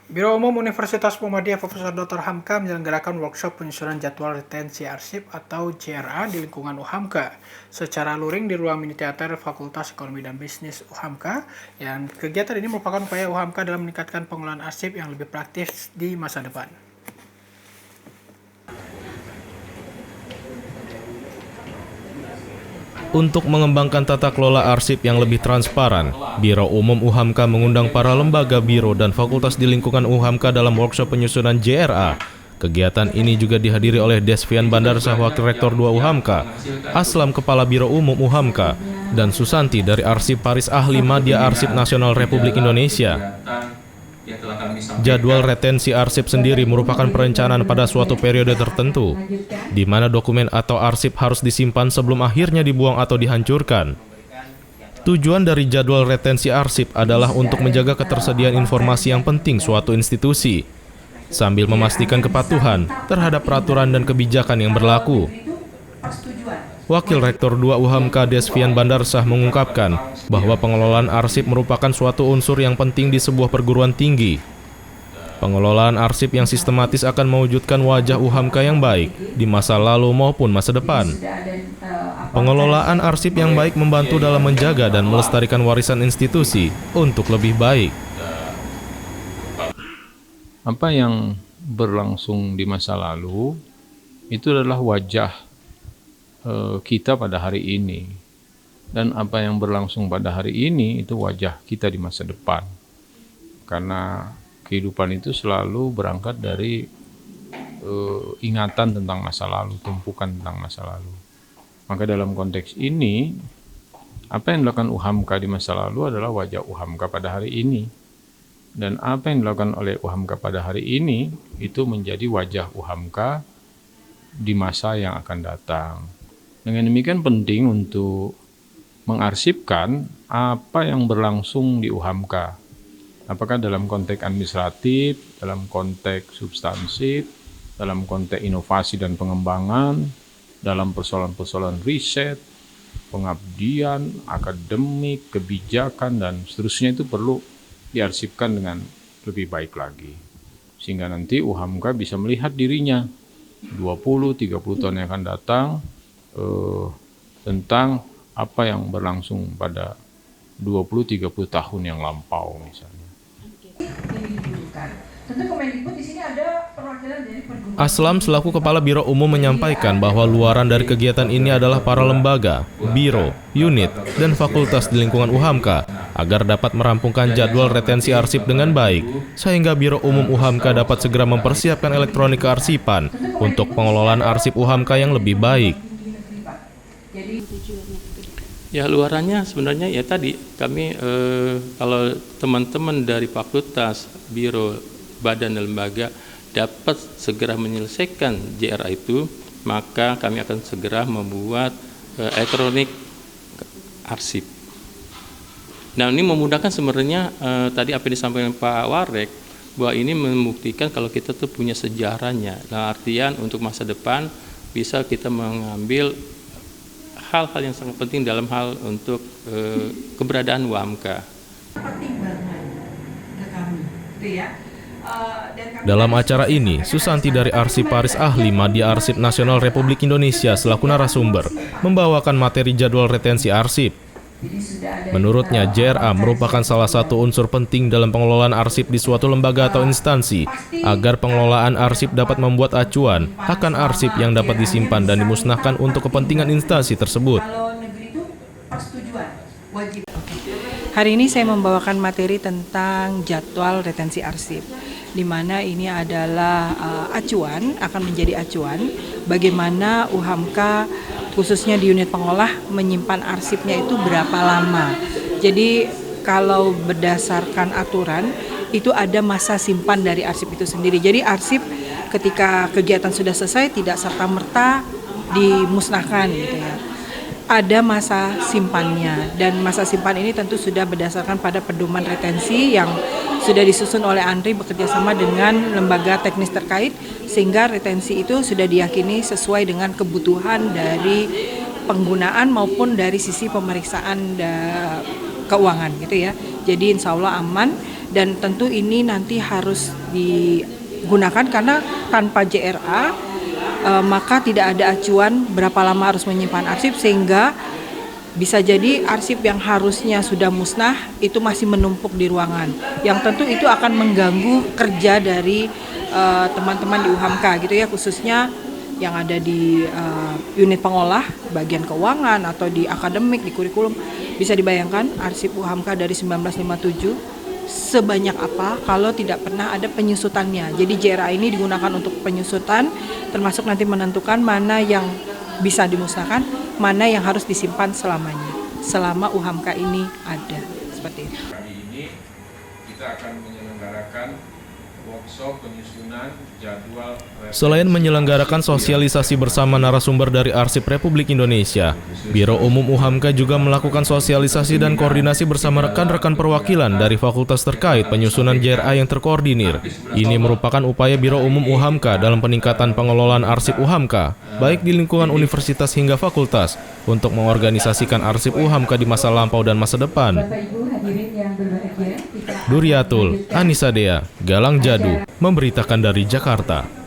Biro Umum Universitas Muhammadiyah Profesor Dr. Hamka menyelenggarakan workshop penyusunan jadwal retensi arsip atau JRA di lingkungan UHAMKA secara luring di ruang mini teater Fakultas Ekonomi dan Bisnis UHAMKA. Yang kegiatan ini merupakan upaya UHAMKA dalam meningkatkan pengelolaan arsip yang lebih praktis di masa depan. Untuk mengembangkan tata kelola arsip yang lebih transparan, Biro Umum UHAMKA mengundang para lembaga biro dan fakultas di lingkungan UHAMKA dalam workshop penyusunan JRA. Kegiatan ini juga dihadiri oleh Desvian Bandarsah Wakil Rektor 2 UHAMKA, Aslam Kepala Biro Umum UHAMKA, dan Susanti dari Arsip Paris Ahli Madya Arsip Nasional Republik Indonesia. Jadwal retensi arsip sendiri merupakan perencanaan pada suatu periode tertentu, di mana dokumen atau arsip harus disimpan sebelum akhirnya dibuang atau dihancurkan. Tujuan dari jadwal retensi arsip adalah untuk menjaga ketersediaan informasi yang penting suatu institusi, sambil memastikan kepatuhan terhadap peraturan dan kebijakan yang berlaku. Wakil Rektor 2 UHAMKA Desvian Bandarsah mengungkapkan bahwa pengelolaan arsip merupakan suatu unsur yang penting di sebuah perguruan tinggi. Pengelolaan arsip yang sistematis akan mewujudkan wajah UHAMKA yang baik di masa lalu maupun masa depan. Pengelolaan arsip yang baik membantu dalam menjaga dan melestarikan warisan institusi untuk lebih baik. Apa yang berlangsung di masa lalu itu adalah wajah kita pada hari ini, dan apa yang berlangsung pada hari ini itu wajah kita di masa depan, karena kehidupan itu selalu berangkat dari ingatan tentang masa lalu, tumpukan tentang masa lalu. Maka dalam konteks ini, apa yang dilakukan UHAMKA di masa lalu adalah wajah UHAMKA pada hari ini, dan apa yang dilakukan oleh UHAMKA pada hari ini itu menjadi wajah UHAMKA di masa yang akan datang. Dengan demikian penting untuk mengarsipkan apa yang berlangsung di UHAMKA. Apakah dalam konteks administratif, dalam konteks substansif, dalam konteks inovasi dan pengembangan, dalam persoalan-persoalan riset, pengabdian, akademik, kebijakan, dan seterusnya itu perlu diarsipkan dengan lebih baik lagi. Sehingga nanti UHAMKA bisa melihat dirinya 20-30 tahun yang akan datang, tentang apa yang berlangsung pada 20-30 tahun yang lampau misalnya. Aslam selaku Kepala Biro Umum menyampaikan bahwa luaran dari kegiatan ini adalah para lembaga, biro, unit, dan fakultas di lingkungan UHAMKA agar dapat merampungkan jadwal retensi arsip dengan baik, sehingga Biro Umum UHAMKA dapat segera mempersiapkan elektronik kearsipan untuk pengelolaan arsip UHAMKA yang lebih baik. Ya, luarannya sebenarnya ya tadi kami kalau teman-teman dari fakultas, biro, badan dan lembaga dapat segera menyelesaikan JRA itu, maka kami akan segera membuat elektronik arsip. Nah, ini memudahkan sebenarnya tadi apa yang disampaikan Pak Warek, bahwa ini membuktikan kalau kita tuh punya sejarahnya. Nah, artian untuk masa depan bisa kita mengambil hal-hal yang sangat penting dalam hal untuk keberadaan UHAMKA. Dalam acara ini, Susanti dari Arsip Paris Ahli Madya Arsip Nasional Republik Indonesia selaku narasumber membawakan materi jadwal retensi arsip. Menurutnya, JRA merupakan salah satu unsur penting dalam pengelolaan arsip di suatu lembaga atau instansi, agar pengelolaan arsip dapat membuat acuan akan arsip yang dapat disimpan dan dimusnahkan untuk kepentingan instansi tersebut. Hari ini saya membawakan materi tentang jadwal retensi arsip, di mana ini adalah acuan, akan menjadi acuan bagaimana UHAMKA khususnya di unit pengolah menyimpan arsipnya itu berapa lama. Jadi kalau berdasarkan aturan itu ada masa simpan dari arsip itu sendiri. Jadi arsip ketika kegiatan sudah selesai tidak serta-merta dimusnahkan gitu ya. Ada masa simpannya, dan masa simpan ini tentu sudah berdasarkan pada pedoman retensi yang sudah disusun oleh ANRI bekerjasama dengan lembaga teknis terkait, sehingga retensi itu sudah diyakini sesuai dengan kebutuhan dari penggunaan maupun dari sisi pemeriksaan keuangan gitu ya. Jadi insya Allah aman Dan tentu ini nanti harus digunakan karena tanpa JRA maka tidak ada acuan berapa lama harus menyimpan arsip, sehingga bisa jadi arsip yang harusnya sudah musnah itu masih menumpuk di ruangan, yang tentu itu akan mengganggu kerja dari teman-teman di UHAMKA gitu ya, khususnya yang ada di unit pengolah, bagian keuangan atau di akademik, di kurikulum. Bisa dibayangkan arsip UHAMKA dari 1957 sebanyak apa kalau tidak pernah ada penyusutannya. Jadi JRA ini digunakan untuk penyusutan, termasuk nanti menentukan mana yang bisa dimusnahkan, mana yang harus disimpan selamanya, selama UHAMKA ini ada. Seperti itu. Kali ini kita akan menyelenggarakan workshop penyusunan jadwal. Selain menyelenggarakan sosialisasi bersama narasumber dari Arsip Republik Indonesia, Biro Umum UHAMKA juga melakukan sosialisasi dan koordinasi bersama rekan-rekan perwakilan dari fakultas terkait penyusunan JRA yang terkoordinir. Ini merupakan upaya Biro Umum UHAMKA dalam peningkatan pengelolaan arsip UHAMKA, baik di lingkungan universitas hingga fakultas, untuk mengorganisasikan arsip UHAMKA di masa lampau dan masa depan. Duriatul, Anissa Dea, Galang Jadu, memberitakan dari Jakarta.